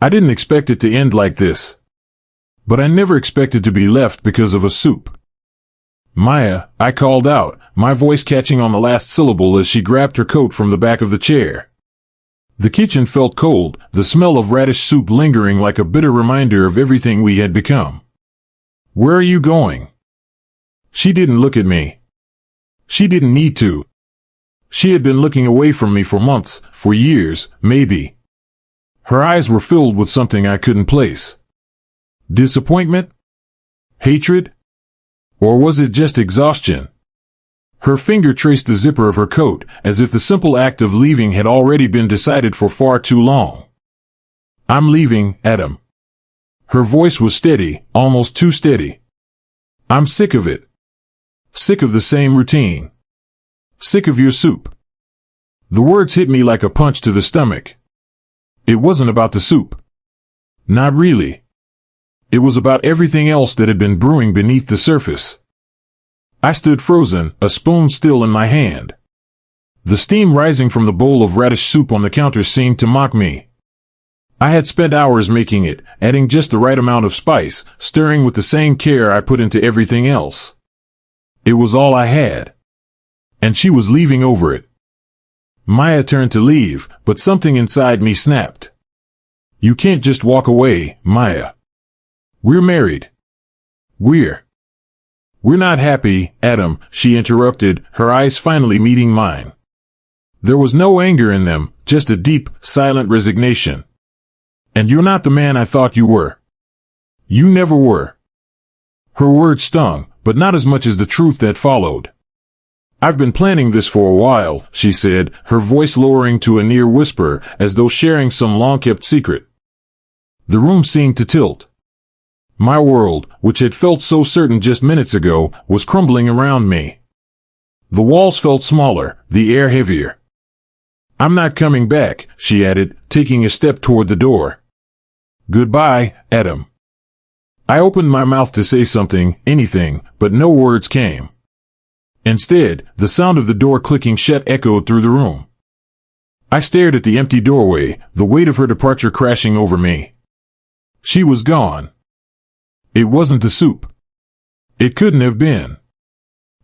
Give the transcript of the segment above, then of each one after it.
I didn't expect it to end like this. But I never expected to be left because of a soup. Maya, I called out, my voice catching on the last syllable as she grabbed her coat from the back of the chair. The kitchen felt cold, the smell of radish soup lingering like a bitter reminder of everything we had become. Where are you going? She didn't look at me. She didn't need to. She had been looking away from me for months, for years, maybe. Her eyes were filled with something I couldn't place. Disappointment? Hatred? Or was it just exhaustion? Her finger traced the zipper of her coat, as if the simple act of leaving had already been decided for far too long. I'm leaving, Adam. Her voice was steady, almost too steady. I'm sick of it. Sick of the same routine. Sick of your soup. The words hit me like a punch to the stomach. It wasn't about the soup. Not really. It was about everything else that had been brewing beneath the surface. I stood frozen, a spoon still in my hand. The steam rising from the bowl of radish soup on the counter seemed to mock me. I had spent hours making it, adding just the right amount of spice, stirring with the same care I put into everything else. It was all I had. And she was leaving over it. Maya turned to leave, but something inside me snapped. You can't just walk away, Maya. We're married. We're not happy, Adam, she interrupted, her eyes finally meeting mine. There was no anger in them, just a deep, silent resignation. And you're not the man I thought you were. You never were. Her words stung, but not as much as the truth that followed. I've been planning this for a while, she said, her voice lowering to a near whisper, as though sharing some long-kept secret. The room seemed to tilt. My world, which had felt so certain just minutes ago, was crumbling around me. The walls felt smaller, the air heavier. I'm not coming back, she added, taking a step toward the door. Goodbye, Adam. I opened my mouth to say something, anything, but no words came. Instead, the sound of the door clicking shut echoed through the room. I stared at the empty doorway, the weight of her departure crashing over me. She was gone. It wasn't the soup. It couldn't have been.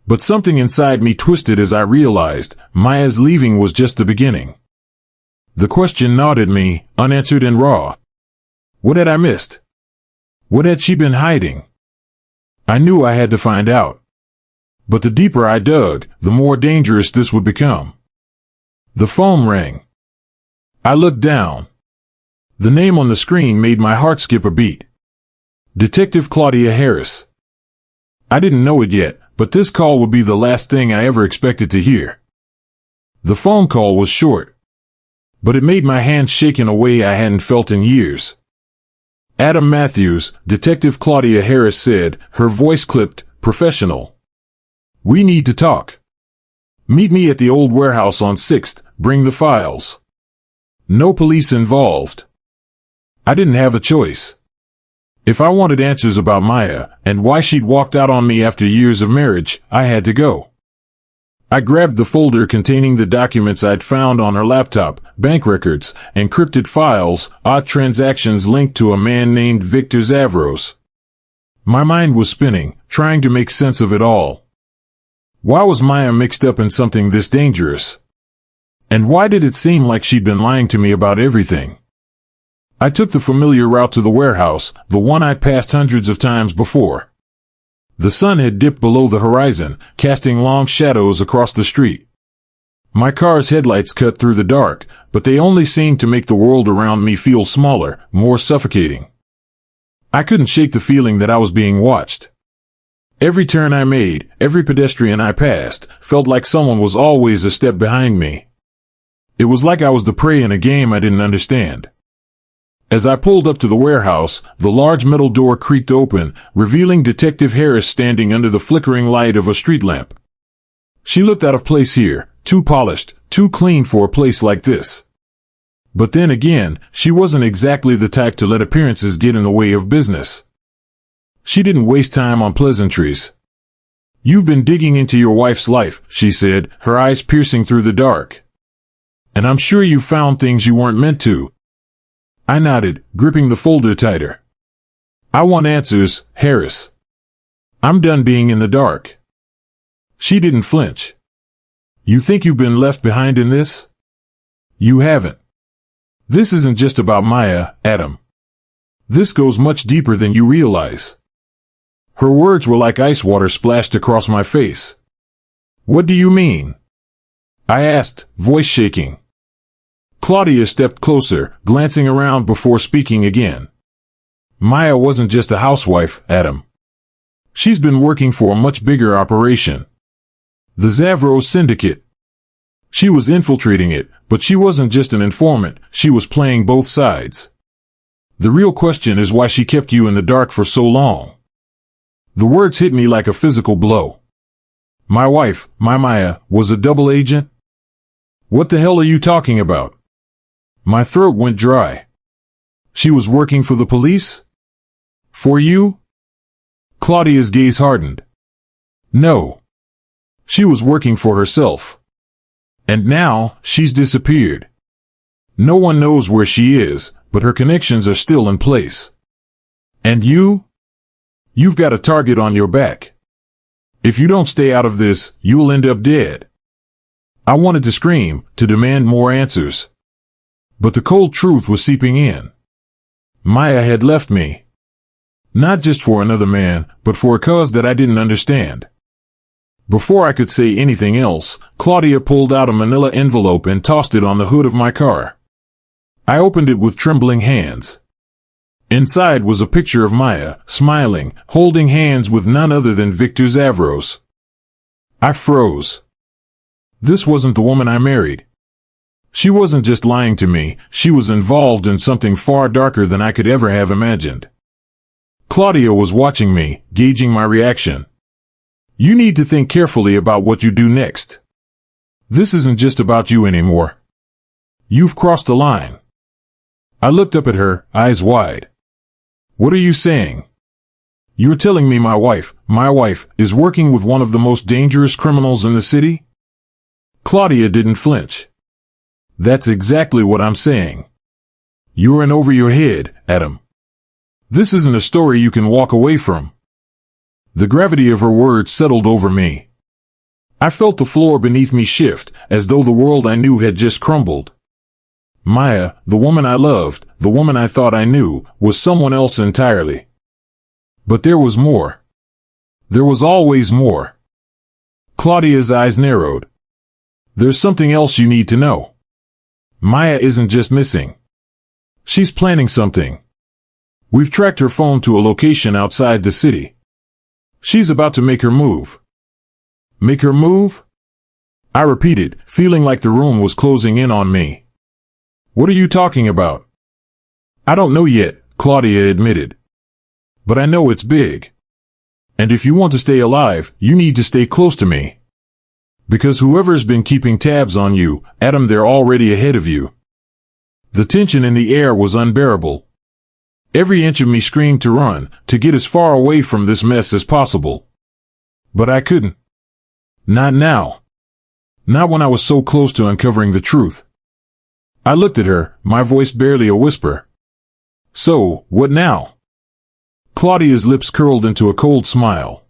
But something inside me twisted as I realized Maya's leaving was just the beginning. The question gnawed at me, unanswered and raw. What had I missed? What had she been hiding? I knew I had to find out. But the deeper I dug, the more dangerous this would become. The phone rang. I looked down. The name on the screen made my heart skip a beat. Detective Claudia Harris. I didn't know it yet, but this call would be the last thing I ever expected to hear. The phone call was short, but it made my hands shake in a way I hadn't felt in years. Adam Matthews, Detective Claudia Harris said, her voice clipped, professional. We need to talk. Meet me at the old warehouse on 6th, bring the files. No police involved. I didn't have a choice. If I wanted answers about Maya, and why she'd walked out on me after years of marriage, I had to go. I grabbed the folder containing the documents I'd found on her laptop, bank records, encrypted files, odd transactions linked to a man named Victor Zavros. My mind was spinning, trying to make sense of it all. Why was Maya mixed up in something this dangerous? And why did it seem like she'd been lying to me about everything? I took the familiar route to the warehouse, the one I'd passed hundreds of times before. The sun had dipped below the horizon, casting long shadows across the street. My car's headlights cut through the dark, but they only seemed to make the world around me feel smaller, more suffocating. I couldn't shake the feeling that I was being watched. Every turn I made, every pedestrian I passed, felt like someone was always a step behind me. It was like I was the prey in a game I didn't understand. As I pulled up to the warehouse, the large metal door creaked open, revealing Detective Harris standing under the flickering light of a street lamp. She looked out of place here, too polished, too clean for a place like this. But then again, she wasn't exactly the type to let appearances get in the way of business. She didn't waste time on pleasantries. You've been digging into your wife's life, she said, her eyes piercing through the dark. And I'm sure you found things you weren't meant to. I nodded, gripping the folder tighter. I want answers, Harris. I'm done being in the dark. She didn't flinch. You think you've been left behind in this? You haven't. This isn't just about Maya, Adam. This goes much deeper than you realize. Her words were like ice water splashed across my face. What do you mean? I asked, voice shaking. Claudia stepped closer, glancing around before speaking again. Maya wasn't just a housewife, Adam. She's been working for a much bigger operation. The Zavros Syndicate. She was infiltrating it, but she wasn't just an informant, she was playing both sides. The real question is why she kept you in the dark for so long. The words hit me like a physical blow. My wife, my Maya, was a double agent? What the hell are you talking about? My throat went dry. She was working for the police? For you? Claudia's gaze hardened. No. She was working for herself. And now, she's disappeared. No one knows where she is, but her connections are still in place. And you? You've got a target on your back. If you don't stay out of this, you'll end up dead. I wanted to scream, to demand more answers. But the cold truth was seeping in. Maya had left me. Not just for another man, but for a cause that I didn't understand. Before I could say anything else, Claudia pulled out a manila envelope and tossed it on the hood of my car. I opened it with trembling hands. Inside was a picture of Maya, smiling, holding hands with none other than Victor Zavros. I froze. This wasn't the woman I married. She wasn't just lying to me, she was involved in something far darker than I could ever have imagined. Claudia was watching me, gauging my reaction. You need to think carefully about what you do next. This isn't just about you anymore. You've crossed the line. I looked up at her, eyes wide. What are you saying? You're telling me my wife, is working with one of the most dangerous criminals in the city? Claudia didn't flinch. That's exactly what I'm saying. You're in over your head, Adam. This isn't a story you can walk away from. The gravity of her words settled over me. I felt the floor beneath me shift, as though the world I knew had just crumbled. Maya, the woman I loved, the woman I thought I knew, was someone else entirely. But there was more. There was always more. Claudia's eyes narrowed. There's something else you need to know. Maya isn't just missing. She's planning something. We've tracked her phone to a location outside the city. She's about to make her move. Make her move? I repeated, feeling like the room was closing in on me. What are you talking about? I don't know yet, Claudia admitted. But I know it's big. And if you want to stay alive, you need to stay close to me. Because whoever's been keeping tabs on you, Adam, they're already ahead of you. The tension in the air was unbearable. Every inch of me screamed to run, to get as far away from this mess as possible. But I couldn't. Not now. Not when I was so close to uncovering the truth. I looked at her, my voice barely a whisper. So, what now? Claudia's lips curled into a cold smile.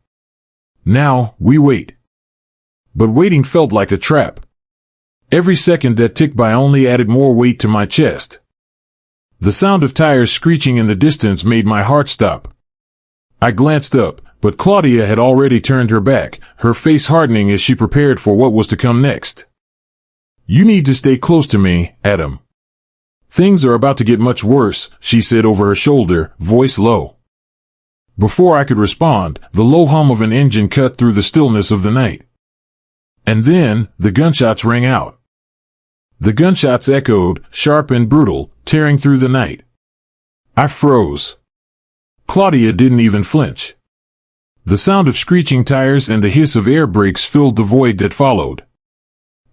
Now, we wait. But waiting felt like a trap. Every second that ticked by only added more weight to my chest. The sound of tires screeching in the distance made my heart stop. I glanced up, but Claudia had already turned her back, her face hardening as she prepared for what was to come next. You need to stay close to me, Adam. Things are about to get much worse, she said over her shoulder, voice low. Before I could respond, the low hum of an engine cut through the stillness of the night. And then, the gunshots rang out. The gunshots echoed, sharp and brutal, tearing through the night. I froze. Claudia didn't even flinch. The sound of screeching tires and the hiss of air brakes filled the void that followed.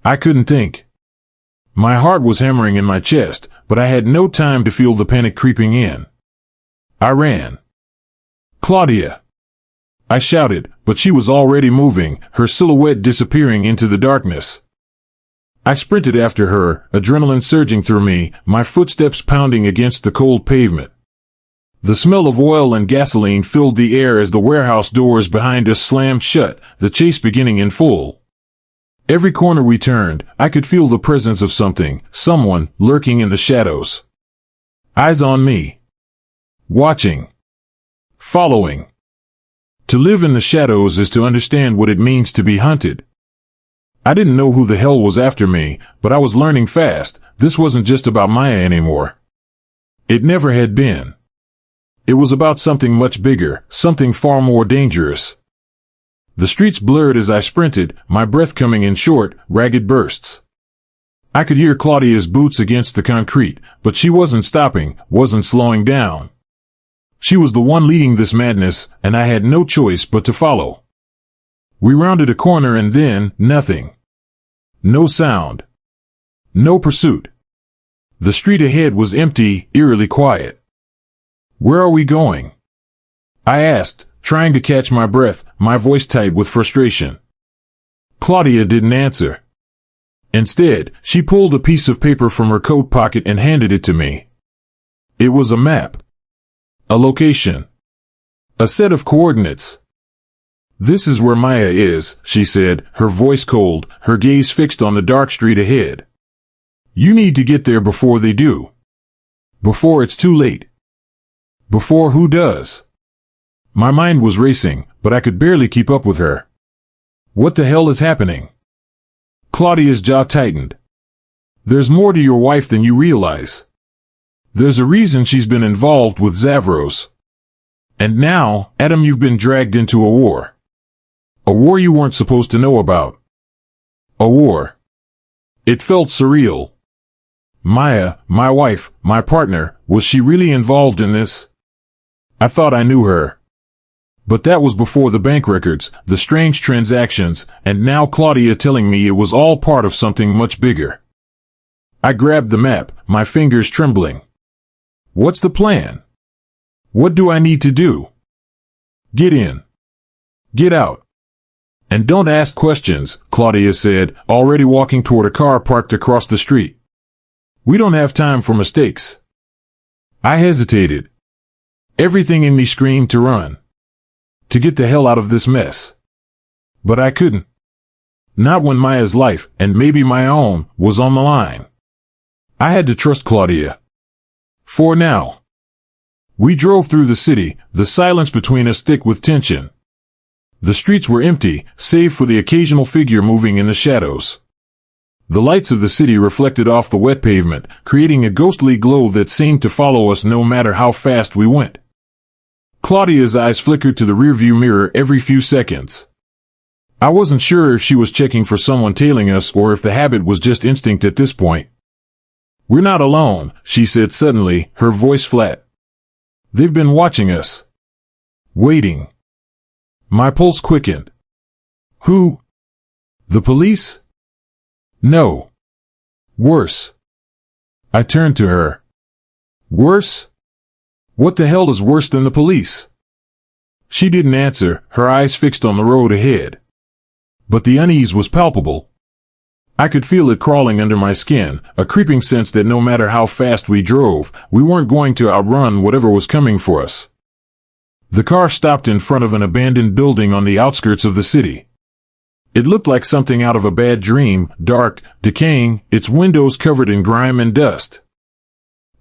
I couldn't think. My heart was hammering in my chest, but I had no time to feel the panic creeping in. I ran. Claudia! I shouted, but she was already moving, her silhouette disappearing into the darkness. I sprinted after her, adrenaline surging through me, my footsteps pounding against the cold pavement. The smell of oil and gasoline filled the air as the warehouse doors behind us slammed shut, the chase beginning in full. Every corner we turned, I could feel the presence of someone, lurking in the shadows. Eyes on me. Watching. Following. To live in the shadows is to understand what it means to be hunted. I didn't know who the hell was after me, but I was learning fast. This wasn't just about Maya anymore. It never had been. It was about something much bigger, something far more dangerous. The streets blurred as I sprinted, my breath coming in short, ragged bursts. I could hear Claudia's boots against the concrete, but she wasn't stopping, wasn't slowing down. She was the one leading this madness, and I had no choice but to follow. We rounded a corner and then, nothing. No sound. No pursuit. The street ahead was empty, eerily quiet. Where are we going? I asked, trying to catch my breath, my voice tight with frustration. Claudia didn't answer. Instead, she pulled a piece of paper from her coat pocket and handed it to me. It was a map. A location. A set of coordinates. This is where Maya is, she said, her voice cold, her gaze fixed on the dark street ahead. You need to get there before they do. Before it's too late. Before who does? My mind was racing, but I could barely keep up with her. What the hell is happening? Claudia's jaw tightened. There's more to your wife than you realize. There's a reason she's been involved with Zavros. And now, Adam, you've been dragged into a war. A war you weren't supposed to know about. A war. It felt surreal. Maya, my wife, my partner, was she really involved in this? I thought I knew her. But that was before the bank records, the strange transactions, and now Claudia telling me it was all part of something much bigger. I grabbed the map, my fingers trembling. What's the plan? What do I need to do? Get in. Get out. And don't ask questions, Claudia said, already walking toward a car parked across the street. We don't have time for mistakes. I hesitated. Everything in me screamed to run. To get the hell out of this mess. But I couldn't. Not when Maya's life, and maybe my own, was on the line. I had to trust Claudia. For now. We drove through the city, the silence between us thick with tension. The streets were empty, save for the occasional figure moving in the shadows. The lights of the city reflected off the wet pavement, creating a ghostly glow that seemed to follow us no matter how fast we went. Claudia's eyes flickered to the rearview mirror every few seconds. I wasn't sure if she was checking for someone tailing us or if the habit was just instinct at this point. We're not alone, she said suddenly, her voice flat. They've been watching us. Waiting. My pulse quickened. Who? The police? No. Worse. I turned to her. Worse? What the hell is worse than the police? She didn't answer, her eyes fixed on the road ahead. But the unease was palpable. I could feel it crawling under my skin, a creeping sense that no matter how fast we drove, we weren't going to outrun whatever was coming for us. The car stopped in front of an abandoned building on the outskirts of the city. It looked like something out of a bad dream, dark, decaying, its windows covered in grime and dust.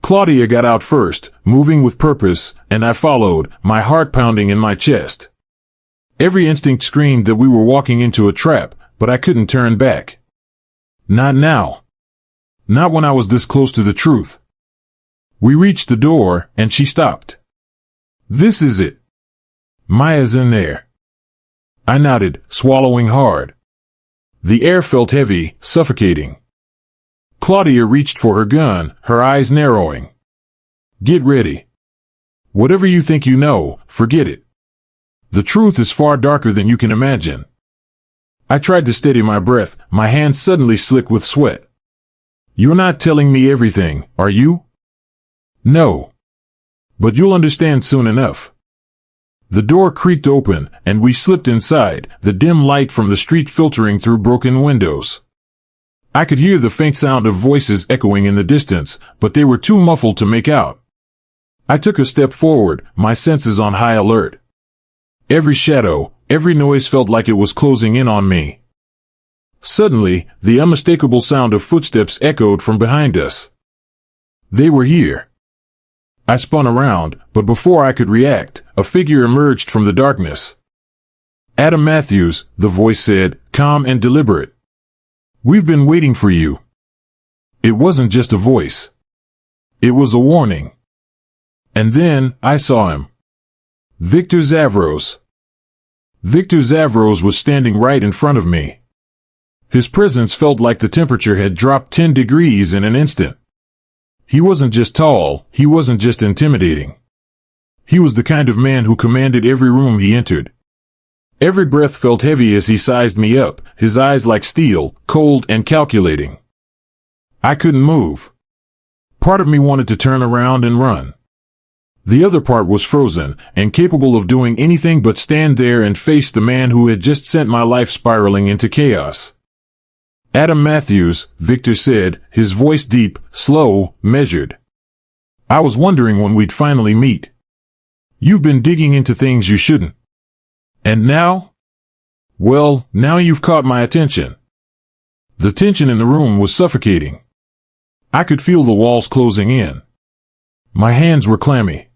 Claudia got out first, moving with purpose, and I followed, my heart pounding in my chest. Every instinct screamed that we were walking into a trap, but I couldn't turn back. Not now. Not when I was this close to the truth. We reached the door, and she stopped. This is it. Maya's in there. I nodded, swallowing hard. The air felt heavy, suffocating. Claudia reached for her gun, her eyes narrowing. Get ready. Whatever you think you know, forget it. The truth is far darker than you can imagine. I tried to steady my breath, my hands suddenly slick with sweat. You're not telling me everything, are you? No. But you'll understand soon enough. The door creaked open, and we slipped inside, the dim light from the street filtering through broken windows. I could hear the faint sound of voices echoing in the distance, but they were too muffled to make out. I took a step forward, my senses on high alert. Every shadow, every noise felt like it was closing in on me. Suddenly, the unmistakable sound of footsteps echoed from behind us. They were here. I spun around, but before I could react, a figure emerged from the darkness. Adam Matthews, the voice said, calm and deliberate. We've been waiting for you. It wasn't just a voice. It was a warning. And then, I saw him. Victor Zavros. Victor Zavros was standing right in front of me. His presence felt like the temperature had dropped 10 degrees in an instant. He wasn't just tall, he wasn't just intimidating. He was the kind of man who commanded every room he entered. Every breath felt heavy as he sized me up, his eyes like steel, cold and calculating. I couldn't move. Part of me wanted to turn around and run. The other part was frozen, incapable of doing anything but stand there and face the man who had just sent my life spiraling into chaos. Adam Matthews, Victor said, his voice deep, slow, measured. I was wondering when we'd finally meet. You've been digging into things you shouldn't. And now? Well, now you've caught my attention. The tension in the room was suffocating. I could feel the walls closing in. My hands were clammy.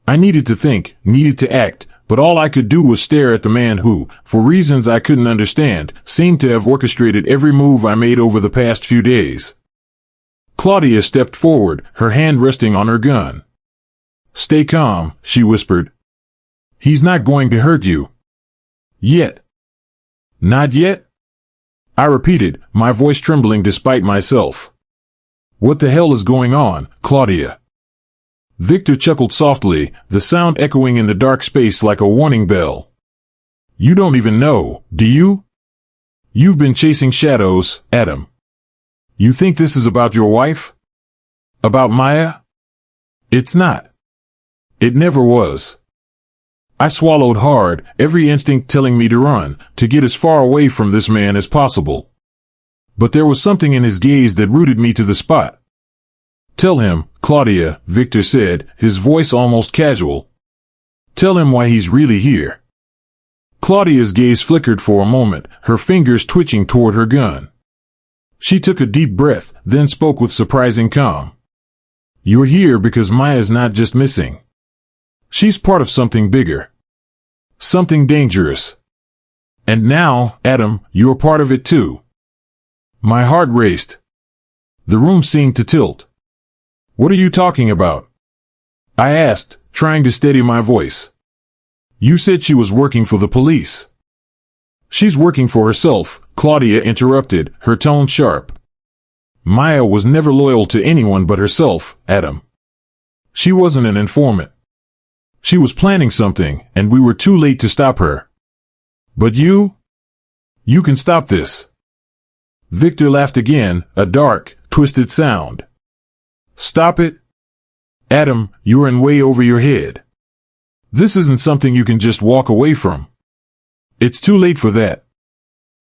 I needed to think, needed to act, but all I could do was stare at the man who, for reasons I couldn't understand, seemed to have orchestrated every move I made over the past few days. Claudia stepped forward, her hand resting on her gun. Stay calm, she whispered. He's not going to hurt you. Yet. Not yet? I repeated, my voice trembling despite myself. What the hell is going on, Claudia? Victor chuckled softly, the sound echoing in the dark space like a warning bell. You don't even know, do you? You've been chasing shadows, Adam. You think this is about your wife? About Maya? It's not. It never was. I swallowed hard, every instinct telling me to run, to get as far away from this man as possible. But there was something in his gaze that rooted me to the spot. Tell him, Claudia, Victor said, his voice almost casual. Tell him why he's really here. Claudia's gaze flickered for a moment, her fingers twitching toward her gun. She took a deep breath, then spoke with surprising calm. You're here because Maya's not just missing. She's part of something bigger. Something dangerous. And now, Adam, you're part of it too. My heart raced. The room seemed to tilt. What are you talking about? I asked, trying to steady my voice. You said she was working for the police. She's working for herself, Claudia interrupted, her tone sharp. Maya was never loyal to anyone but herself, Adam. She wasn't an informant. She was planning something, and we were too late to stop her. But you? You can stop this. Victor laughed again, a dark, twisted sound. Stop it? Adam, you're in way over your head. This isn't something you can just walk away from. It's too late for that.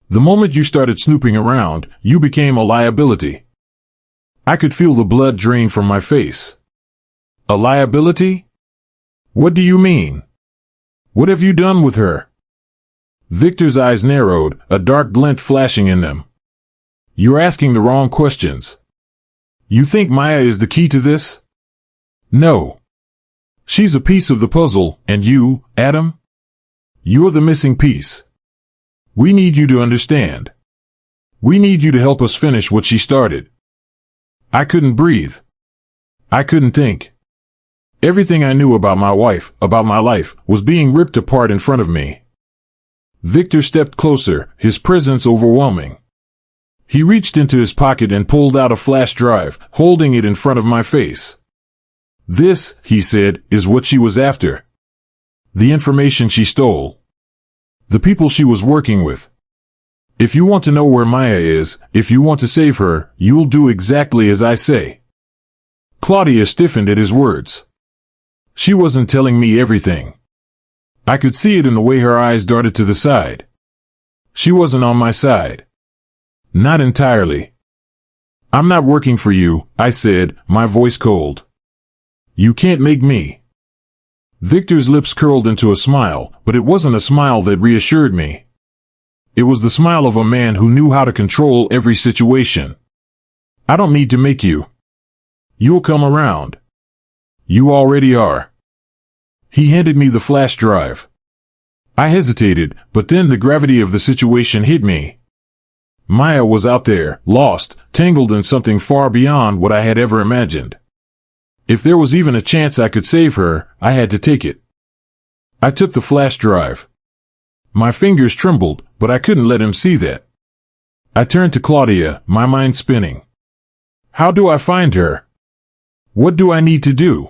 The moment you started snooping around, you became a liability. I could feel the blood drain from my face. A liability? What do you mean? What have you done with her? Victor's eyes narrowed, a dark glint flashing in them. You're asking the wrong questions. You think Maya is the key to this? No. She's a piece of the puzzle, and you, Adam? You're the missing piece. We need you to understand. We need you to help us finish what she started. I couldn't breathe. I couldn't think. Everything I knew about my wife, about my life, was being ripped apart in front of me. Victor stepped closer, his presence overwhelming. He reached into his pocket and pulled out a flash drive, holding it in front of my face. This, he said, is what she was after. The information she stole. The people she was working with. If you want to know where Maya is, if you want to save her, you'll do exactly as I say. Claudia stiffened at his words. She wasn't telling me everything. I could see it in the way her eyes darted to the side. She wasn't on my side. Not entirely. I'm not working for you, I said, my voice cold. You can't make me. Victor's lips curled into a smile, but it wasn't a smile that reassured me. It was the smile of a man who knew how to control every situation. I don't need to make you. You'll come around. You already are. He handed me the flash drive. I hesitated, but then the gravity of the situation hit me. Maya was out there, lost, tangled in something far beyond what I had ever imagined. If there was even a chance I could save her, I had to take it. I took the flash drive. My fingers trembled, but I couldn't let him see that. I turned to Claudia, my mind spinning. How do I find her? What do I need to do?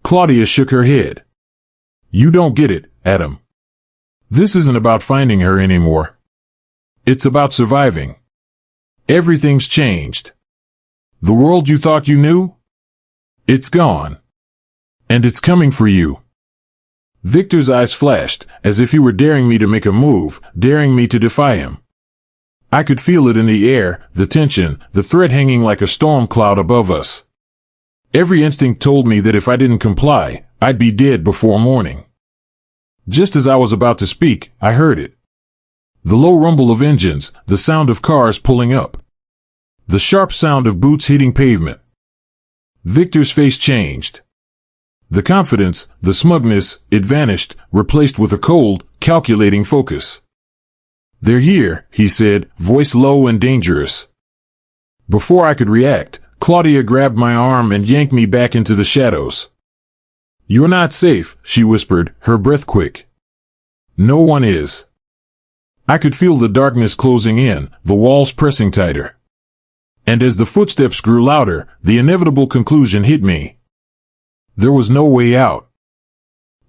Claudia shook her head. You don't get it, Adam. This isn't about finding her anymore. It's about surviving. Everything's changed. The world you thought you knew? It's gone. And it's coming for you. Victor's eyes flashed, as if he were daring me to make a move, daring me to defy him. I could feel it in the air, the tension, the threat hanging like a storm cloud above us. Every instinct told me that if I didn't comply, I'd be dead before morning. Just as I was about to speak, I heard it. The low rumble of engines, the sound of cars pulling up. The sharp sound of boots hitting pavement. Victor's face changed. The confidence, the smugness, it vanished, replaced with a cold, calculating focus. They're here, he said, voice low and dangerous. Before I could react, Claudia grabbed my arm and yanked me back into the shadows. You're not safe, she whispered, her breath quick. No one is. I could feel the darkness closing in, the walls pressing tighter. And as the footsteps grew louder, the inevitable conclusion hit me. There was no way out.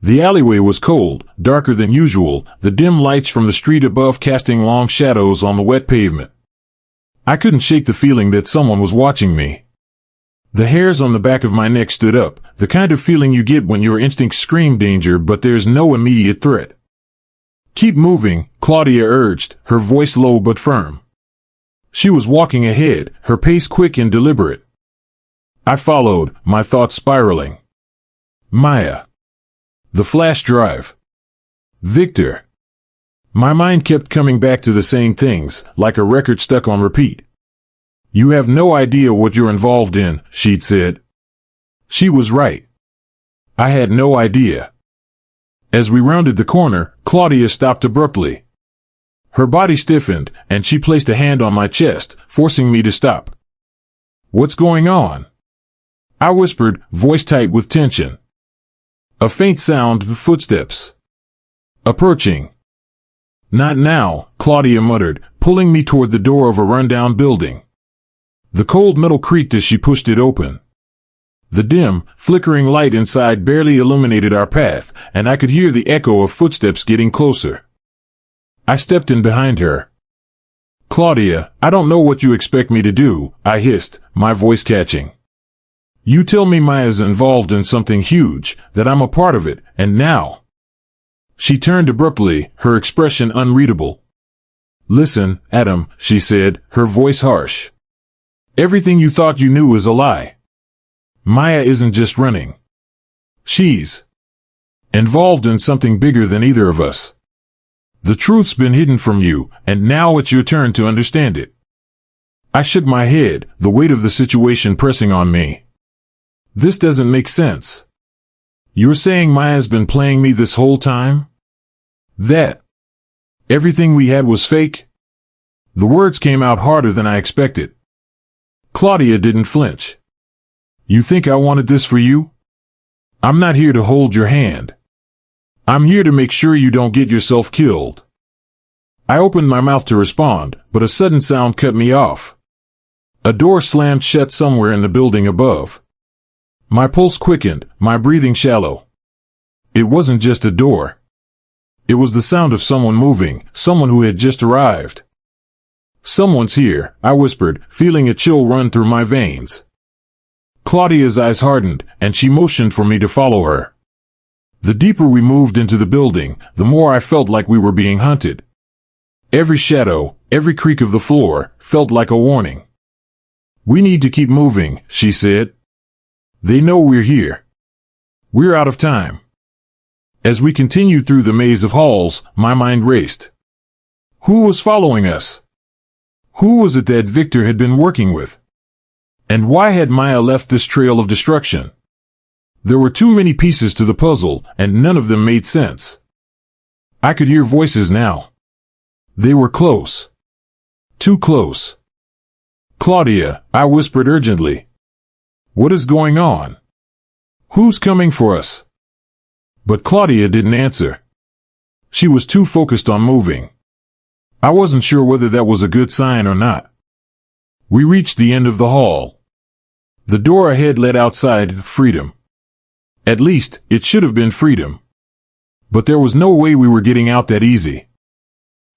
The alleyway was cold, darker than usual, the dim lights from the street above casting long shadows on the wet pavement. I couldn't shake the feeling that someone was watching me. The hairs on the back of my neck stood up, the kind of feeling you get when your instincts scream danger but there's no immediate threat. Keep moving, Claudia urged, her voice low but firm. She was walking ahead, her pace quick and deliberate. I followed, my thoughts spiraling. Maya. The flash drive. Victor. My mind kept coming back to the same things, like a record stuck on repeat. You have no idea what you're involved in, she'd said. She was right. I had no idea. As we rounded the corner, Claudia stopped abruptly. Her body stiffened, and she placed a hand on my chest, forcing me to stop. What's going on? I whispered, voice tight with tension. A faint sound of footsteps. Approaching. Not now, Claudia muttered, pulling me toward the door of a rundown building. The cold metal creaked as she pushed it open. The dim, flickering light inside barely illuminated our path, and I could hear the echo of footsteps getting closer. I stepped in behind her. Claudia, I don't know what you expect me to do, I hissed, my voice catching. You tell me Maya's involved in something huge, that I'm a part of it, and now. She turned abruptly, her expression unreadable. Listen, Adam, she said, her voice harsh. Everything you thought you knew is a lie. Maya isn't just running. She's involved in something bigger than either of us. The truth's been hidden from you, and now it's your turn to understand it. I shook my head, the weight of the situation pressing on me. This doesn't make sense. You're saying Maya's been playing me this whole time? That everything we had was fake? The words came out harder than I expected. Claudia didn't flinch. You think I wanted this for you? I'm not here to hold your hand. I'm here to make sure you don't get yourself killed. I opened my mouth to respond, but a sudden sound cut me off. A door slammed shut somewhere in the building above. My pulse quickened, my breathing shallow. It wasn't just a door. It was the sound of someone moving, someone who had just arrived. Someone's here, I whispered, feeling a chill run through my veins. Claudia's eyes hardened, and she motioned for me to follow her. The deeper we moved into the building, the more I felt like we were being hunted. Every shadow, every creak of the floor, felt like a warning. We need to keep moving, she said. They know we're here. We're out of time. As we continued through the maze of halls, my mind raced. Who was following us? Who was it that Victor had been working with? And why had Maya left this trail of destruction? There were too many pieces to the puzzle, and none of them made sense. I could hear voices now. They were close. Too close. Claudia, I whispered urgently. What is going on? Who's coming for us? But Claudia didn't answer. She was too focused on moving. I wasn't sure whether that was a good sign or not. We reached the end of the hall. The door ahead led outside, freedom. At least, it should have been freedom. But there was no way we were getting out that easy.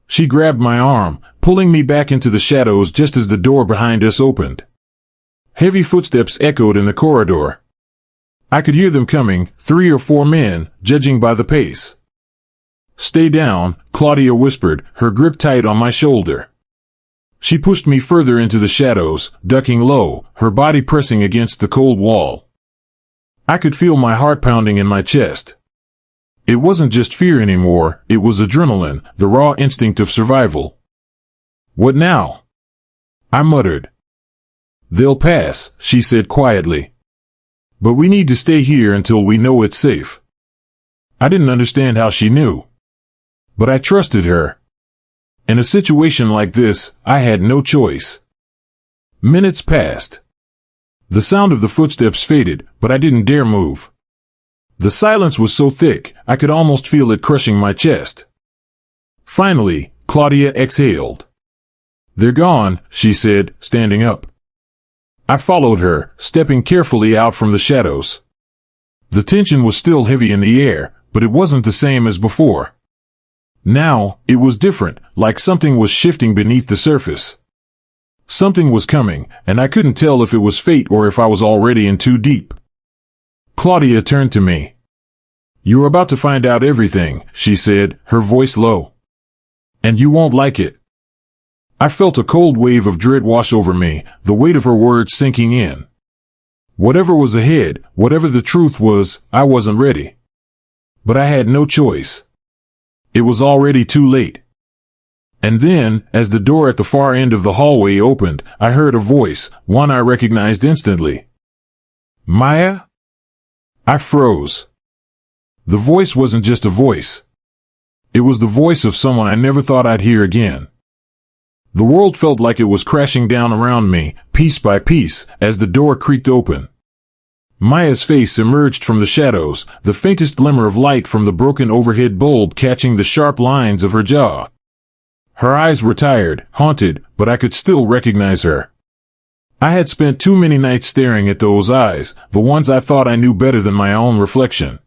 She grabbed my arm, pulling me back into the shadows just as the door behind us opened. Heavy footsteps echoed in the corridor. I could hear them coming, 3 or 4 men, judging by the pace. Stay down, Claudia whispered, her grip tight on my shoulder. She pushed me further into the shadows, ducking low, her body pressing against the cold wall. I could feel my heart pounding in my chest. It wasn't just fear anymore, it was adrenaline, the raw instinct of survival. What now? I muttered. They'll pass, she said quietly. But we need to stay here until we know it's safe. I didn't understand how she knew. But I trusted her. In a situation like this, I had no choice. Minutes passed. The sound of the footsteps faded, but I didn't dare move. The silence was so thick, I could almost feel it crushing my chest. Finally, Claudia exhaled. They're gone, she said, standing up. I followed her, stepping carefully out from the shadows. The tension was still heavy in the air, but it wasn't the same as before. Now, it was different, like something was shifting beneath the surface. Something was coming, and I couldn't tell if it was fate or if I was already in too deep. Claudia turned to me. You're about to find out everything, she said, her voice low. And you won't like it. I felt a cold wave of dread wash over me, the weight of her words sinking in. Whatever was ahead, whatever the truth was, I wasn't ready. But I had no choice. It was already too late. And then, as the door at the far end of the hallway opened, I heard a voice, one I recognized instantly. Maya? I froze. The voice wasn't just a voice. It was the voice of someone I never thought I'd hear again. The world felt like it was crashing down around me, piece by piece, as the door creaked open. Maya's face emerged from the shadows, the faintest glimmer of light from the broken overhead bulb catching the sharp lines of her jaw. Her eyes were tired, haunted, but I could still recognize her. I had spent too many nights staring at those eyes, the ones I thought I knew better than my own reflection.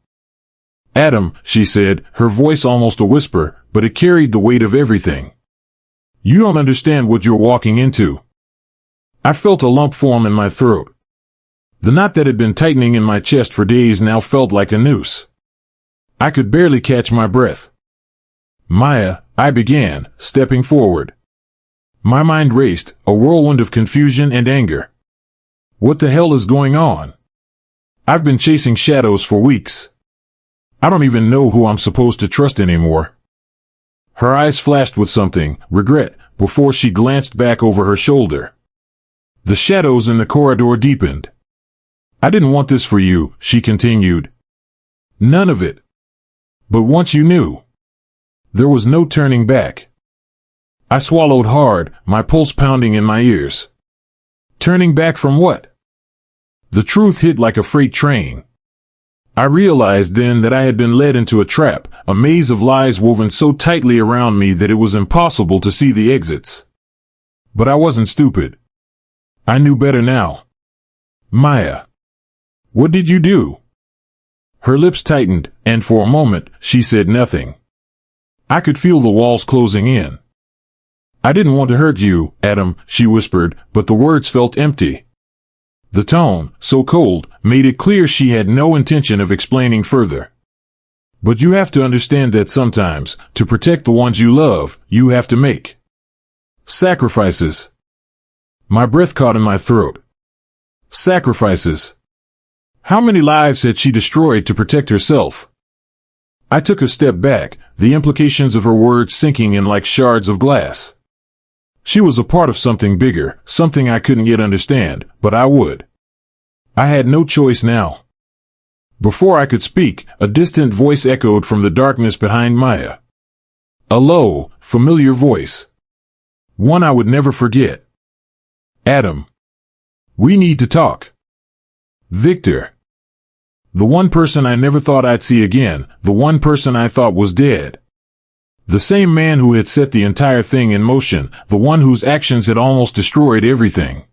Adam, she said, her voice almost a whisper, but it carried the weight of everything. You don't understand what you're walking into. I felt a lump form in my throat. The knot that had been tightening in my chest for days now felt like a noose. I could barely catch my breath. Maya, I began, stepping forward. My mind raced, a whirlwind of confusion and anger. What the hell is going on? I've been chasing shadows for weeks. I don't even know who I'm supposed to trust anymore. Her eyes flashed with something, regret, before she glanced back over her shoulder. The shadows in the corridor deepened. I didn't want this for you, she continued. None of it. But once you knew, there was no turning back. I swallowed hard, my pulse pounding in my ears. Turning back from what? The truth hit like a freight train. I realized then that I had been led into a trap, a maze of lies woven so tightly around me that it was impossible to see the exits. But I wasn't stupid. I knew better now. Maya. What did you do? Her lips tightened, and for a moment, she said nothing. I could feel the walls closing in. I didn't want to hurt you, Adam, she whispered, but the words felt empty. The tone, so cold, made it clear she had no intention of explaining further. But you have to understand that sometimes, to protect the ones you love, you have to make sacrifices. My breath caught in my throat. Sacrifices. How many lives had she destroyed to protect herself? I took a step back, the implications of her words sinking in like shards of glass. She was a part of something bigger, something I couldn't yet understand, but I would. I had no choice now. Before I could speak, a distant voice echoed from the darkness behind Maya. A low, familiar voice. One I would never forget. Adam. We need to talk. Victor. The one person I never thought I'd see again, the one person I thought was dead. The same man who had set the entire thing in motion, the one whose actions had almost destroyed everything.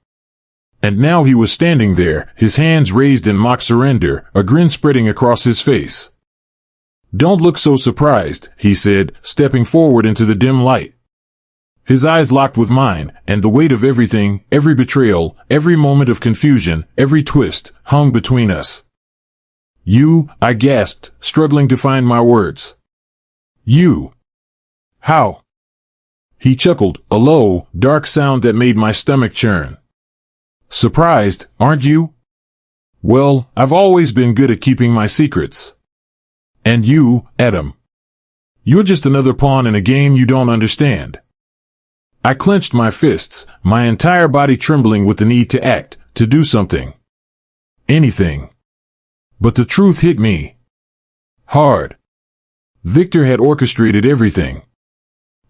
And now he was standing there, his hands raised in mock surrender, a grin spreading across his face. Don't look so surprised, he said, stepping forward into the dim light. His eyes locked with mine, and the weight of everything, every betrayal, every moment of confusion, every twist, hung between us. You, I gasped, struggling to find my words. You. How? He chuckled, a low, dark sound that made my stomach churn. Surprised, aren't you? Well, I've always been good at keeping my secrets. And you, Adam. You're just another pawn in a game you don't understand. I clenched my fists, my entire body trembling with the need to act, to do something. Anything. But the truth hit me. Hard. Victor had orchestrated everything.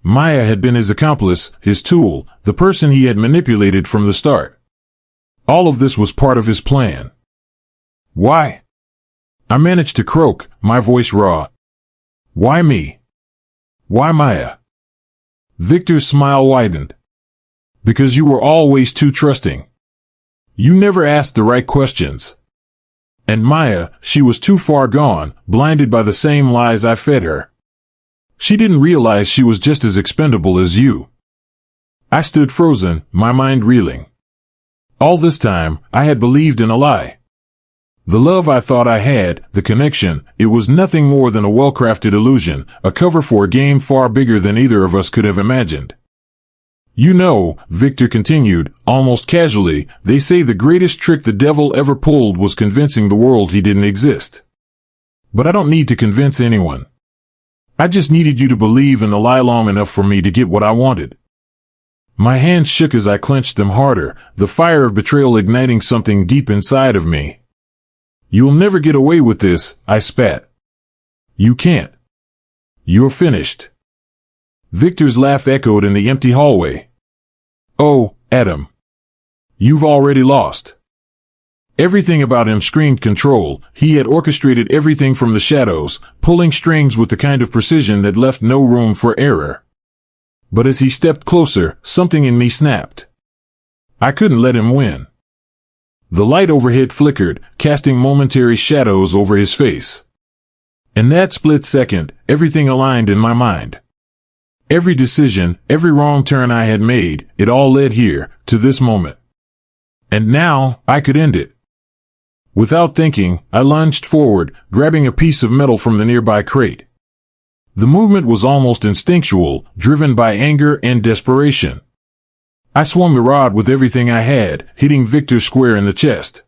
Maya had been his accomplice, his tool, the person he had manipulated from the start. All of this was part of his plan. Why? I managed to croak, my voice raw. Why me? Why Maya? Victor's smile widened. Because you were always too trusting. You never asked the right questions. And Maya, she was too far gone, blinded by the same lies I fed her. She didn't realize she was just as expendable as you. I stood frozen, my mind reeling. All this time, I had believed in a lie. The love I thought I had, the connection, it was nothing more than a well-crafted illusion, a cover for a game far bigger than either of us could have imagined. You know, Victor continued, almost casually, they say the greatest trick the devil ever pulled was convincing the world he didn't exist. But I don't need to convince anyone. I just needed you to believe in the lie long enough for me to get what I wanted. My hands shook as I clenched them harder, the fire of betrayal igniting something deep inside of me. You'll never get away with this, I spat. You can't. You're finished. Victor's laugh echoed in the empty hallway. Oh, Adam. You've already lost. Everything about him screamed control. He had orchestrated everything from the shadows, pulling strings with the kind of precision that left no room for error. But as he stepped closer, something in me snapped. I couldn't let him win. The light overhead flickered, casting momentary shadows over his face. In that split second, everything aligned in my mind. Every decision, every wrong turn I had made, it all led here, to this moment. And now, I could end it. Without thinking, I lunged forward, grabbing a piece of metal from the nearby crate. The movement was almost instinctual, driven by anger and desperation. I swung the rod with everything I had, hitting Victor square in the chest.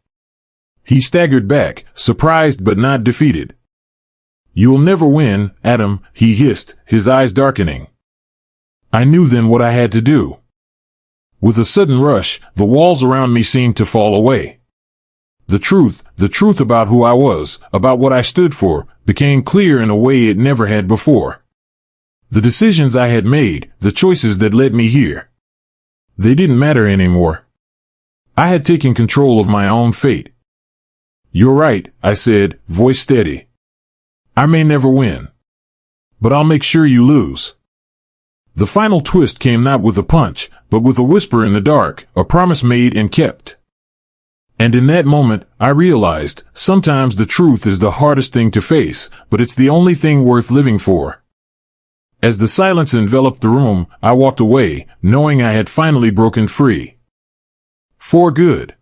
He staggered back, surprised but not defeated. You'll never win, Adam, he hissed, his eyes darkening. I knew then what I had to do. With a sudden rush, the walls around me seemed to fall away. The truth about who I was, about what I stood for, became clear in a way it never had before. The decisions I had made, the choices that led me here. They didn't matter anymore. I had taken control of my own fate. You're right, I said, voice steady. I may never win. But I'll make sure you lose. The final twist came not with a punch, but with a whisper in the dark, a promise made and kept. And in that moment, I realized, sometimes the truth is the hardest thing to face, but it's the only thing worth living for. As the silence enveloped the room, I walked away, knowing I had finally broken free. For good.